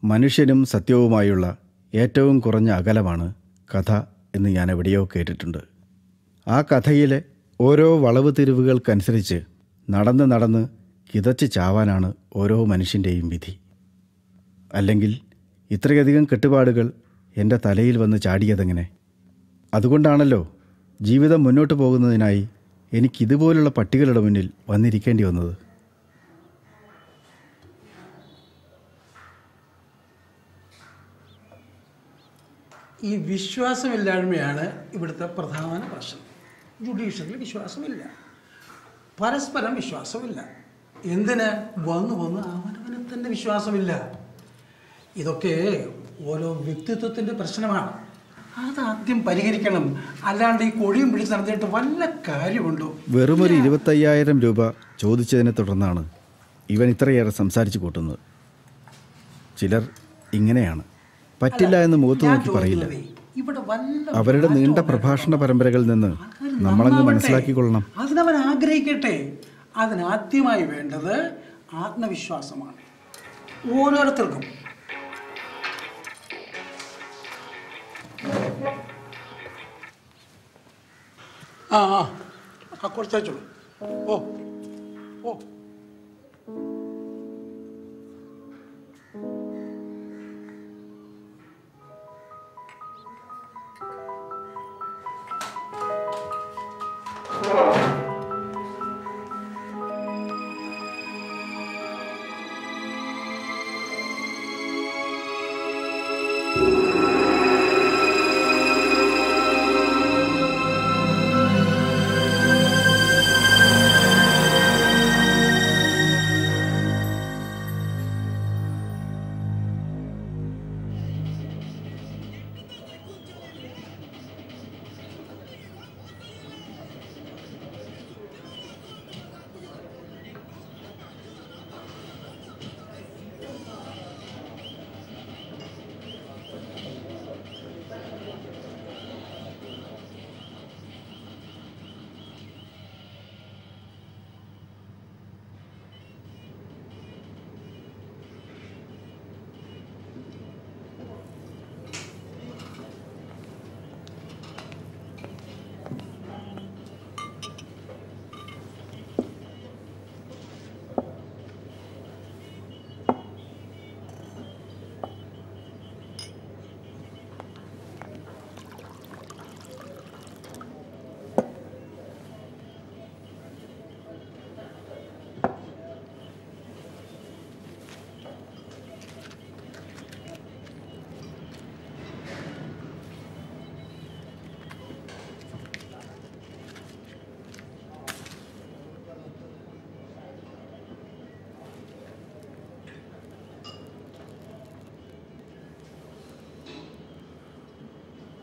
മനുഷ്യനും സത്യവുമായുള്ള ഏറ്റവും കുറഞ്ഞ അകലമാണ് കഥ എന്ന് ഞാൻ എവിടെയോ കേട്ടിട്ടുണ്ട്. ആ കഥയിലെ ഓരോ വളവ് തിരിവുകൾക്കനുസരിച്ച് നടന്ന് നടന്ന് കിതച്ച് ചാവാനാണ് ഓരോ മനുഷ്യൻ്റെയും വിധി. അല്ലെങ്കിൽ ഇത്രയധികം കെട്ടുപാടുകൾ എൻ്റെ തലയിൽ വന്ന് ചാടിയതെങ്ങനെ? അതുകൊണ്ടാണല്ലോ ജീവിതം മുന്നോട്ട് പോകുന്നതിനായി എനിക്കിതുപോലുള്ള പട്ടികളുടെ മുന്നിൽ വന്നിരിക്കേണ്ടി വന്നത്. ഈ വിശ്വാസമില്ലായ്മയാണ് ഇവിടുത്തെ പ്രധാന പ്രശ്നം. ജുഡീഷ്യറിൽ വിശ്വാസമില്ല, പരസ്പരം വിശ്വാസമില്ല. എന്തിന്? വന്ന് അവനവനെ തന്നെ വിശ്വാസമില്ല. ഇതൊക്കെ ഓരോ വ്യക്തിത്വത്തിൻ്റെ പ്രശ്നമാണ്. അതാദ്യം പരിഹരിക്കണം. അല്ലാണ്ട് ഈ കൊടിയും പിടിച്ച് നടന്നിട്ട് വല്ല കാര്യമുണ്ടോ? വെറുമൊരു 25,000 രൂപ ചോദിച്ചതിനെ തുടർന്നാണ് ഇവൻ ഇത്രയേറെ സംസാരിച്ചു കൂട്ടുന്നത്. ചിലർ ഇങ്ങനെയാണ്, പറ്റില്ല എന്ന് മുഖത്ത് നോക്കി പറയില്ല. അവരുടെ നീണ്ട പ്രഭാഷണ പരമ്പരകളിൽ നിന്ന് നമ്മളങ്ങ് മനസ്സിലാക്കിക്കൊള്ളണം. അതിനവൻ ആഗ്രഹിക്കട്ടെ. അതിനാദ്യമായി വേണ്ടത് ആത്മവിശ്വാസമാണ്. ഓരോരുത്തർക്കും കുറച്ചോളൂ. ഓ ഓ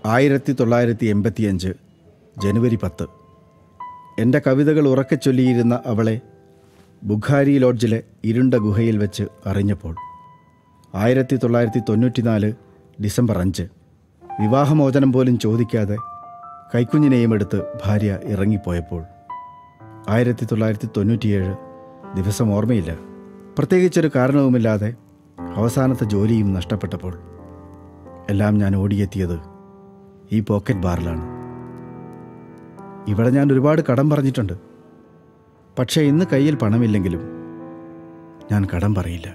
(1985) ജനുവരി 10. എൻ്റെ കവിതകൾ ഉറക്കെ ചൊല്ലിയിരുന്ന അവളെ ബുഖാരി ലോഡ്ജിലെ ഇരുണ്ട ഗുഹയിൽ വെച്ച് അറിഞ്ഞപ്പോൾ 1994 ഡിസംബർ 5 വിവാഹമോചനം പോലും ചോദിക്കാതെ കൈക്കുഞ്ഞിനെയും എടുത്ത് ഭാര്യ ഇറങ്ങിപ്പോയപ്പോൾ 1997 ദിവസം ഓർമ്മയില്ല. പ്രത്യേകിച്ചൊരു കാരണവുമില്ലാതെ അവസാനത്തെ ജോലിയും നഷ്ടപ്പെട്ടപ്പോൾ എല്ലാം ഞാൻ ഓടിയെത്തിയത് ഈ പോക്കറ്റ് ബാറിലാണ്. ഇവിടെ ഞാൻ ഒരുപാട് കടം പറഞ്ഞിട്ടുണ്ട്. പക്ഷേ ഇന്ന് കയ്യിൽ പണമില്ലെങ്കിലും ഞാൻ കടം പറയില്ല.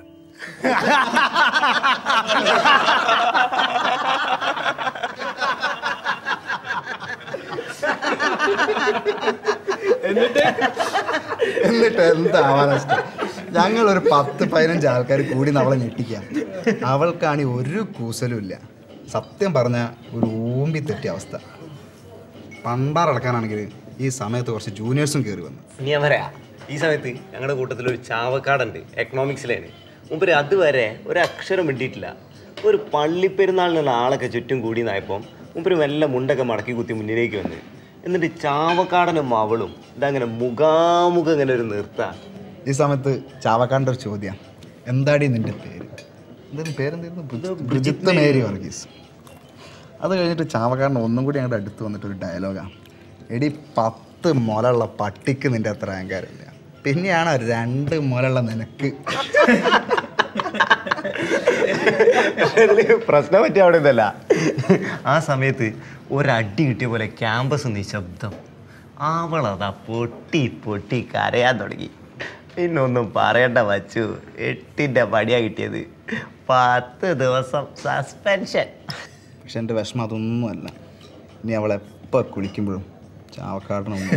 എന്നിട്ട് എന്താവാൻ ഞങ്ങളൊരു 10-15 ആൾക്കാർ കൂടി അവളെ ഞെട്ടിക്കാം. അവൾക്കാണി ഒരു കൂസലുമില്ല. സത്യം പറഞ്ഞ ഒരു ഊമ്പി തെറ്റിയ അവസ്ഥ. പണ്ടാറടക്കാനാണെങ്കിൽ ഈ സമയത്ത് കുറച്ച് ജൂനിയേഴ്സും കയറി വന്നു. ഞാൻ പറയാ, ഈ സമയത്ത് ഞങ്ങളുടെ കൂട്ടത്തിലൊരു ചാവക്കാടുണ്ട്, എക്കണോമിക്സിലാണ്. മുമ്പ് അതുവരെ ഒരക്ഷരം മിണ്ടിയിട്ടില്ല. ഒരു പള്ളിപ്പെരുന്നാളിനുള്ള ആളൊക്കെ ചുറ്റും കൂടി നായപ്പം മുമ്പ് മെല്ലെ മുണ്ടൊക്കെ മടക്കി കുത്തി മുന്നിലേക്ക് വന്ന് എന്നിട്ട് ചാവക്കാടനും അവളും ഇതങ്ങനെ മുഖാമുഖം ഇങ്ങനെ ഒരു നിർത്ത. ഈ സമയത്ത് ചാവക്കാടിൻ്റെ ഒരു ചോദ്യം, എന്താടി നിൻ്റെ പേര്? എന്തായാലും പേരെന്തായിരുന്നു? ബ്രിജിത്ത് മേരി വർഗീസ്. അത് കഴിഞ്ഞിട്ട് ചാവക്കാരൻ ഒന്നും കൂടി ഞങ്ങളുടെ അടുത്ത് വന്നിട്ടൊരു ഡയലോഗാണ്, എടി 10 മുലയുള്ള പട്ടിക്ക് നിൻ്റെ അത്ര അഹങ്കാരമില്ല, പിന്നെയാണോ 2 മുലയുള്ള നിനക്ക്? പ്രശ്നം പറ്റിയ അവിടെ ഇതല്ല. ആ സമയത്ത് ഒരടി കിട്ടിയ പോലെ ക്യാമ്പസ് നിശബ്ദം. അവളതാ പൊട്ടി പൊട്ടി കരയാൻ തുടങ്ങി. പിന്നൊന്നും പറയണ്ട വച്ചു, 8ന്റെ പടിയാ കിട്ടിയത്. 10 ദിവസം സസ്പെൻഷൻ. പക്ഷെ എൻ്റെ വിഷമം അതൊന്നുമല്ല. ഇനി അവളെപ്പോൾ കുളിക്കുമ്പോഴും ചാവക്കാടനൊന്നും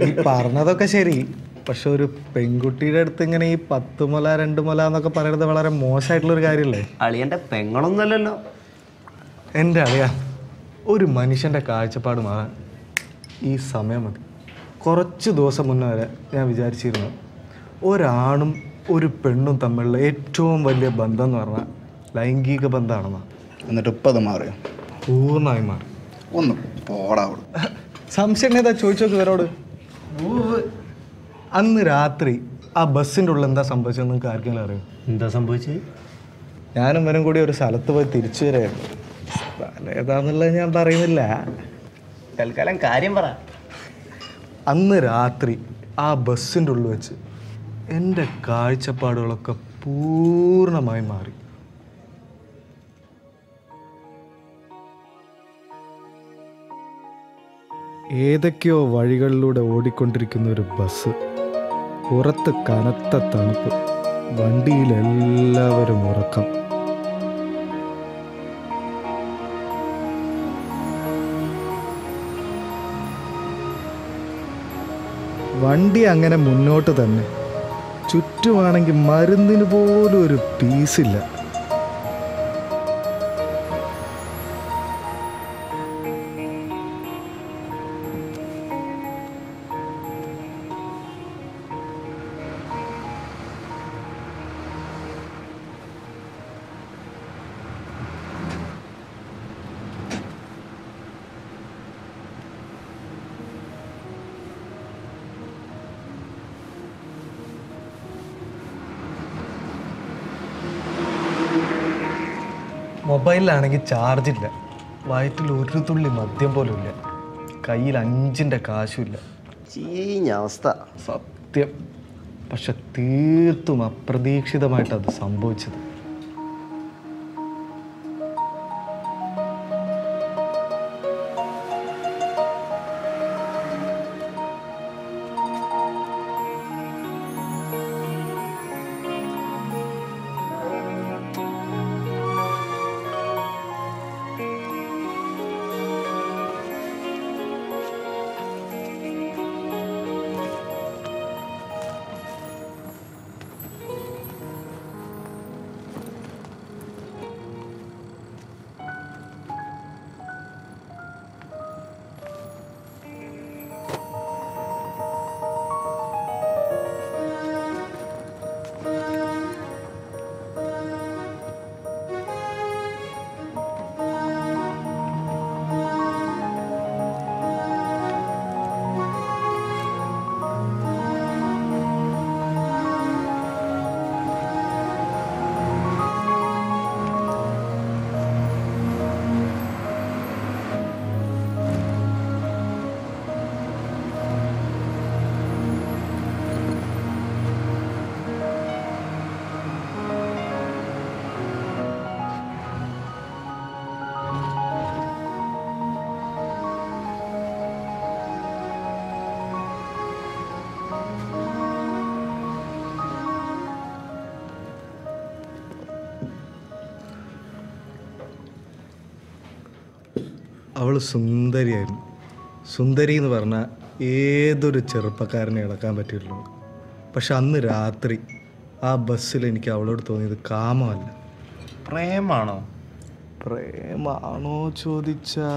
ഈ പറഞ്ഞതൊക്കെ ശരി, പക്ഷെ ഒരു പെൺകുട്ടിയുടെ അടുത്ത് ഇങ്ങനെ ഈ 10 മുല 2 മുല എന്നൊക്കെ പറയുന്നത് വളരെ മോശമായിട്ടുള്ളൊരു കാര്യമല്ലേ? അളിയൻ്റെ പെങ്ങളൊന്നുമല്ലല്ലോ. എൻ്റെ അറിയാ, ഒരു മനുഷ്യൻ്റെ കാഴ്ചപ്പാട് മാറാൻ ഈ സമയം മതി. കുറച്ച് ദിവസം മുന്നേ വരെ ഞാൻ വിചാരിച്ചിരുന്നു ഒരാണും ഒരു പെണ്ണും തമ്മിലുള്ള ഏറ്റവും വലിയ ബന്ധം എന്ന് പറഞ്ഞാൽ ലൈംഗിക ബന്ധമാണെന്നാണ്. എന്നിട്ട് ഇപ്പം അത് മാറിയോ? പൂർണ്ണമായി മാറി. ഒന്ന് പോടാവുള്ളൂ. സംശയം ഏതാ ചോദിച്ചു നോക്ക് ഇവരോട്. അന്ന് രാത്രി ആ ബസ്സിൻ്റെ ഉള്ളിൽ എന്താ സംഭവിച്ചത് നിങ്ങൾക്ക് ആർക്കെങ്കിലും അറിയോ? എന്താ സംഭവിച്ചത്? ഞാനും ഇവനും കൂടി ഒരു സ്ഥലത്ത് പോയി തിരിച്ചു വരായിരുന്നു. സ്ഥലം ഏതാന്നുള്ളത് ഞാൻ പറയുന്നില്ല. തൽക്കാലം കാര്യം പറ. അന്ന് രാത്രി ആ ബസ്സിൻ്റെ ഉള്ളിൽ വെച്ച് എൻ്റെ കാഴ്ചപ്പാടുകളൊക്കെ പൂർണ്ണമായി മാറി. ഏതൊക്കെയോ വഴികളിലൂടെ ഓടിക്കൊണ്ടിരിക്കുന്ന ഒരു ബസ്, പുറത്ത് കനത്ത തണുപ്പ്, വണ്ടിയിലെല്ലാവരും ഉറക്കം. വണ്ടി അങ്ങനെ മുന്നോട്ട് തന്നെ. ചുറ്റുമാണെങ്കിൽ മരുന്നിന് പോലും ഒരു പീസില്ല. മൊബൈലിലാണെങ്കിൽ ചാർജില്ല, വയറ്റിൽ ഒരു തുള്ളി മദ്യം പോലും ഇല്ല, കയ്യിൽ 5ൻ്റെ കാശുമില്ല. ചീഞ്ഞ അവസ്ഥ സത്യം. പക്ഷെ തീർത്തും അപ്രതീക്ഷിതമായിട്ടത് സംഭവിച്ചത്. അവൾ സുന്ദരിയായിരുന്നു. സുന്ദരി എന്ന് പറഞ്ഞാൽ ഏതൊരു ചെറുപ്പക്കാരനെ ഇളക്കാൻ പറ്റിയിട്ടുള്ളൂ. പക്ഷെ അന്ന് രാത്രി ആ ബസ്സിൽ എനിക്ക് അവളോട് തോന്നിയത് കാമമല്ല, പ്രേമാണോ? പ്രേമാണോ ചോദിച്ചാ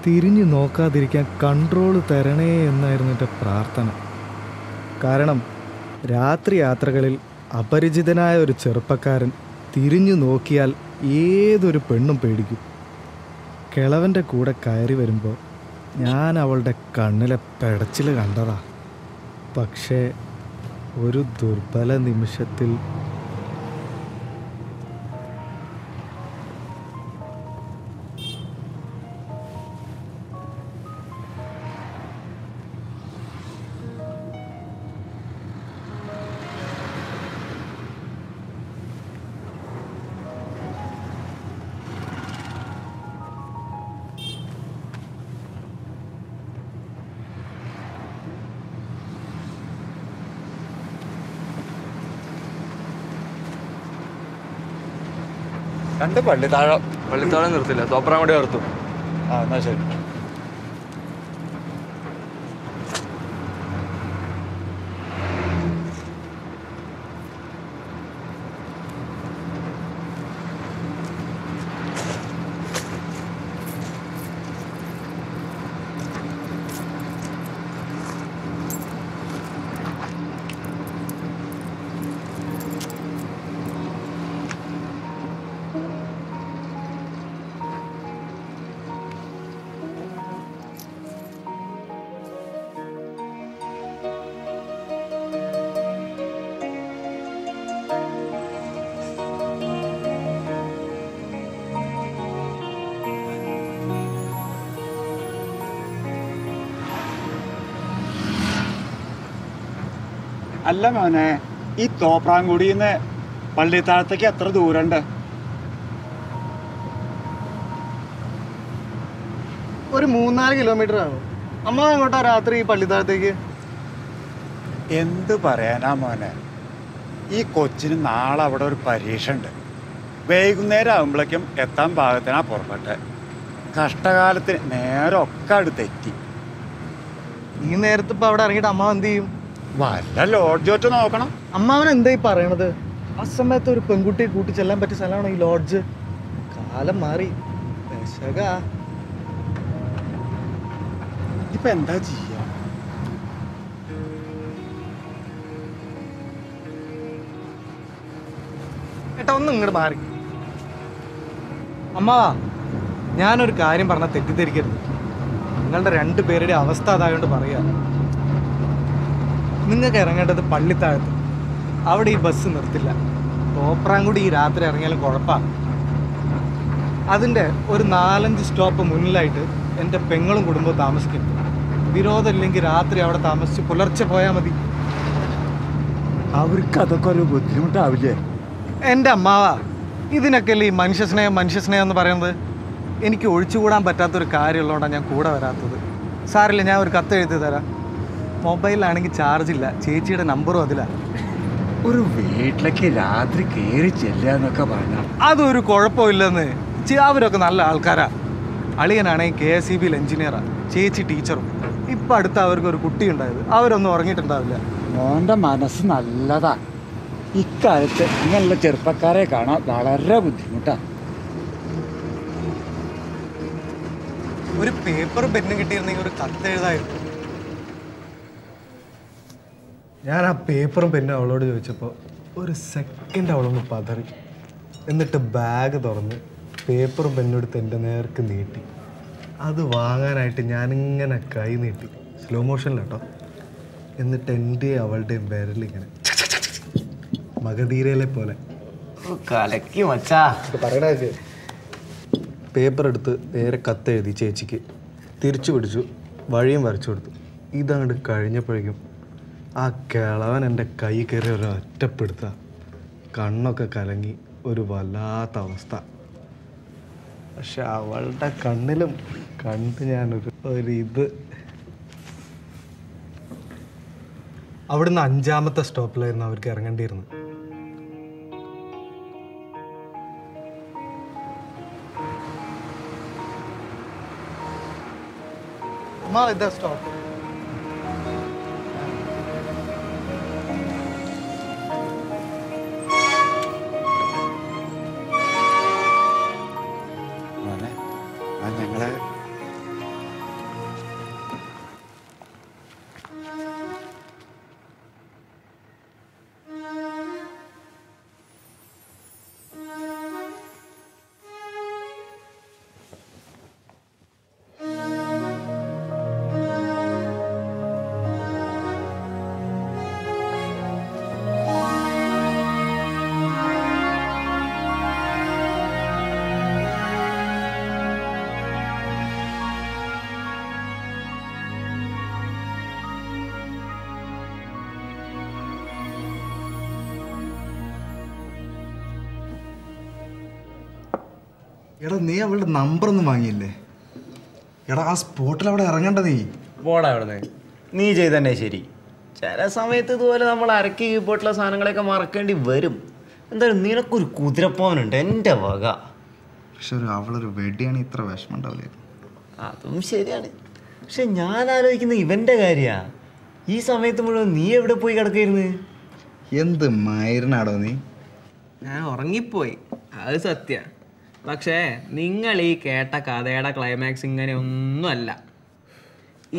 തിരിഞ്ഞു നോക്കാതിരിക്കാൻ കൺട്രോൾ തരണേ എന്നായിരുന്നു എൻ്റെ പ്രാർത്ഥന. കാരണം രാത്രി യാത്രകളിൽ അപരിചിതനായ ഒരു ചെറുപ്പക്കാരൻ തിരിഞ്ഞു നോക്കിയാൽ ഏതൊരു പെണ്ണും പേടിക്കും. കിളവൻ്റെ കൂടെ കയറി വരുമ്പോൾ ഞാൻ അവളുടെ കണ്ണിലെ പെടച്ചിൽ കണ്ടതാ. പക്ഷേ ഒരു ദുർബല നിമിഷത്തിൽ രണ്ട് പള്ളിത്താഴം നിർത്തില്ല, തോപ്രാൻ കൂടി നിർത്തും. ആ എന്നാ ശരി. അല്ല മോനെ, ഈ തോപ്രാംകുടിന്ന് പള്ളിത്താഴത്തേക്ക് എത്ര ദൂരമുണ്ട്? ഒരു 3-4 കിലോമീറ്റർ ആണ്. അമ്മ എങ്ങോട്ടാ രാത്രി ഈ പള്ളിത്താഴത്തേക്ക്? എന്ത് പറയാനാ മോനെ, ഈ കൊച്ചിന് നാളെ അവിടെ ഒരു പരീക്ഷ ഉണ്ട്. വൈകുന്നേരം ആകുമ്പോഴേക്കും എത്താൻ പാകത്തിനാ പുറപ്പെട്ടെ. കഷ്ടകാലത്തിന് നേരമൊക്കെ അവിടെ തെറ്റി. ഈ നേരത്ത് ഇപ്പൊ അവിടെ ഇറങ്ങിയിട്ട് അമ്മ എന്ത് ചെയ്യും? വല്ല ലോഡ്ജോറ്റ് നോക്കണം. അമ്മാവൻ എന്തായി പറയണത്? ആ സമയത്ത് ഒരു പെൺകുട്ടിയെ കൂട്ടി ചെല്ലാൻ പറ്റിയ സ്ഥലമാണോ ഈ ലോഡ്ജ്? കാലം മാറി. ഇപ്പൊ എന്താ ചെയ്യാ? ഏട്ടാ ഒന്ന് ഇങ്ങോട്ട് മാറി. അമ്മാവാ, ഞാനൊരു കാര്യം പറഞ്ഞാൽ തെറ്റിദ്ധരിക്കരുത്. നിങ്ങളുടെ 2 പേരുടെ അവസ്ഥ അതായോണ്ട് പറയാ. നിങ്ങൾക്ക് ഇറങ്ങേണ്ടത് പള്ളിത്താഴത്ത്. അവിടെ ഈ ബസ് നിർത്തില്ല. തോപ്രാംകുടി ഈ രാത്രി ഇറങ്ങിയാലും കുഴപ്പമാണ്. അതിൻ്റെ ഒരു 4-5 സ്റ്റോപ്പ് മുന്നിലായിട്ട് എൻ്റെ പെങ്ങളും കുടുംബവും താമസിക്കുന്നു. വിരോധമില്ലെങ്കിൽ രാത്രി അവിടെ താമസിച്ച് പുലർച്ചെ പോയാൽ മതി. അവർക്ക് അതൊക്കെ ഒരു ബുദ്ധിമുട്ടാവില്ലേ? എൻ്റെ അമ്മാവാ, ഇതിനൊക്കെയല്ലേ ഈ മനുഷ്യസ്നേഹം എന്ന് പറയുന്നത്. എനിക്ക് ഒഴിച്ചുകൂടാൻ പറ്റാത്തൊരു കാര്യമുള്ളതുകൊണ്ടാണ് ഞാൻ കൂടെ വരാത്തത്. സാറില്ല, ഞാൻ ഒരു കത്ത് എഴുതി തരാം. മൊബൈലിലാണെങ്കിൽ ചാർജില്ല, ചേച്ചിയുടെ നമ്പറും അതിലാണ്. ഒരു വീട്ടിലേക്ക് രാത്രി കയറി ചെല്ലാന്നൊക്കെ പറഞ്ഞ അതൊരു കുഴപ്പമില്ലെന്ന്. അവരൊക്കെ നല്ല ആൾക്കാരാ. അളിയനാണെങ്കിൽ KSEBയിൽ എഞ്ചിനീയറാണ്, ചേച്ചി ടീച്ചറും. ഇപ്പം അടുത്ത് അവർക്ക് ഒരു കുട്ടി ഉണ്ടായത്. അവരൊന്നും ഉറങ്ങിയിട്ടുണ്ടാവില്ല. മോൻ്റെ മനസ്സ് നല്ലതാ. ഇക്കാലത്ത് ഇങ്ങനെയുള്ള ചെറുപ്പക്കാരെ കാണാൻ വളരെ ബുദ്ധിമുട്ടാണ്. ഒരു പേപ്പറും പെന്നും കിട്ടിയിരുന്നെങ്കിൽ ഒരു കത്ത് എഴുതായിരുന്നു. ഞാൻ ആ പേപ്പറും പെന്നും അവളോട് ചോദിച്ചപ്പോൾ ഒരു സെക്കൻഡ് അവളൊന്ന് പതറി. എന്നിട്ട് ബാഗ് തുറന്ന് പേപ്പറും പെന്നും എടുത്ത് എൻ്റെ നേർക്ക് നീട്ടി. അത് വാങ്ങാനായിട്ട് ഞാനിങ്ങനെ കൈ നീട്ടി, സ്ലോ മോഷനിലാട്ടോ. എന്നിട്ട് എൻ്റെയും അവളുടെയും വിരലിങ്ങനെ മഗധീരയിലെ പോലെ കലക്കി മച്ചാ. പറയണേ. പേപ്പർ എടുത്ത് നേരെ കത്തെഴുതി ചേച്ചിക്ക് തിരിച്ചു പിടിച്ചു, വഴിയും വരച്ചു കൊടുത്തു. ഇതങ്ങോട്ട് കഴിഞ്ഞപ്പോഴേക്കും ആ കിളവൻ എൻ്റെ കൈ കയറി ഒരു ഒറ്റപ്പെടുത്ത. കണ്ണൊക്കെ കലങ്ങി, ഒരു വല്ലാത്ത അവസ്ഥ. പക്ഷെ അവളുടെ കണ്ണിലും കണ്ട് ഞാനൊരു അവിടുന്ന് 5-ാമത്തെ സ്റ്റോപ്പിലായിരുന്നു അവർക്ക് ഇറങ്ങേണ്ടിയിരുന്നത്. ഇതാ സ്റ്റോപ്പ്. ഞങ്ങള് എടാ നീ അവളുടെ നമ്പറൊന്നും വാങ്ങിയില്ലേ? എടാ ആ സ്പോട്ടിൽ അവിടെ ഇറങ്ങണ്ട നീ. പോടാ അവിടുന്ന്. നീ ചെയ്തന്നെ ശരി. ചില സമയത്ത് ഇതുപോലെ നമ്മൾ അരക്കി കീഴ്പോട്ടുള്ള സാധനങ്ങളൊക്കെ മറക്കേണ്ടി വരും. എന്തായാലും നിനക്കൊരു കുതിരപ്പോവനുണ്ട് എൻ്റെ വക. പക്ഷെ അവളൊരു വെടിയാണ് ഇത്ര വിഷമം ഉണ്ടാവില്ലായിരുന്നു. അതും ശരിയാണ്. പക്ഷെ ഞാൻ ആലോചിക്കുന്ന ഇവൻ്റെ കാര്യാ. ഈ സമയത്ത് മുഴുവൻ നീ എവിടെ പോയി കിടക്കായിരുന്നു? എന്ത് മൈരനാടോ നീ? ഞാൻ ഉറങ്ങിപ്പോയി, അത് സത്യ. പക്ഷേ നിങ്ങൾ ഈ കേട്ട കഥയുടെ ക്ലൈമാക്സ് ഇങ്ങനെ ഒന്നുമല്ല.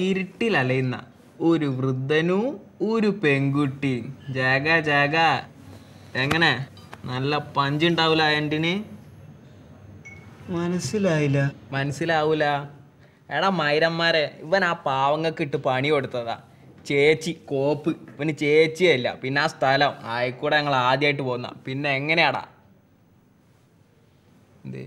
ഇരുട്ടിൽ അലയുന്ന ഒരു വൃദ്ധനും ഒരു പെൺകുട്ടിയും. ജാഗ ജാഗ. എങ്ങനെ, നല്ല പഞ്ചുണ്ടാവൂല ആൻറ്റിന്? മനസ്സിലായില്ല. മനസ്സിലാവൂല? എടാ മൈരന്മാരെ, ഇവൻ ആ പാവങ്ങൾക്ക് ഇട്ട് പണി കൊടുത്തതാ. ചേച്ചി കോപ്പ്, ഇവന് ചേച്ചിയല്ല. പിന്നെ ആ സ്ഥലം ആയിക്കൂടെ ഞങ്ങൾ ആദ്യമായിട്ട് പോകുന്ന. പിന്നെ എങ്ങനെയാടാ ഇത്?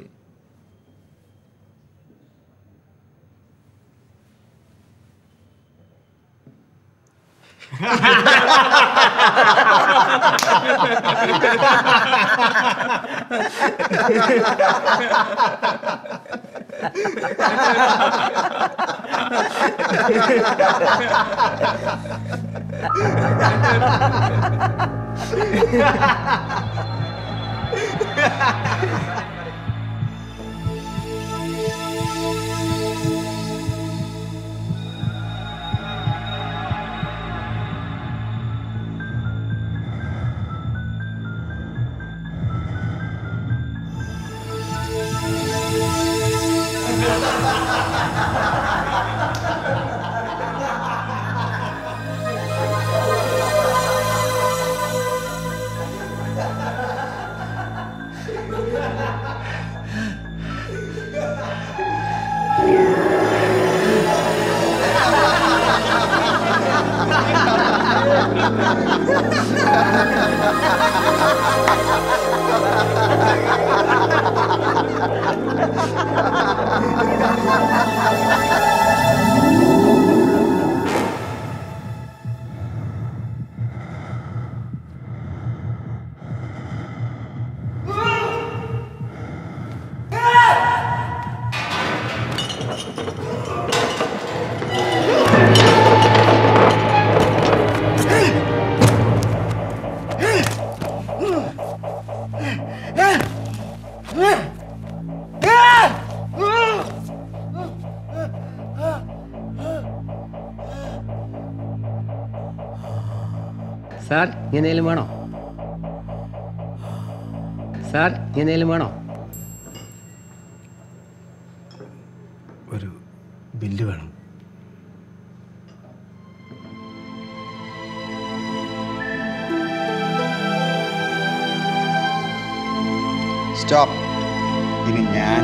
സാർ എന്തെങ്കിലും വേണോ? സാർ എന്തെങ്കിലും വേണോ? ഒരു ബില്ല് വേണം. സ്റ്റോപ്പ്. ഇനി ഞാൻ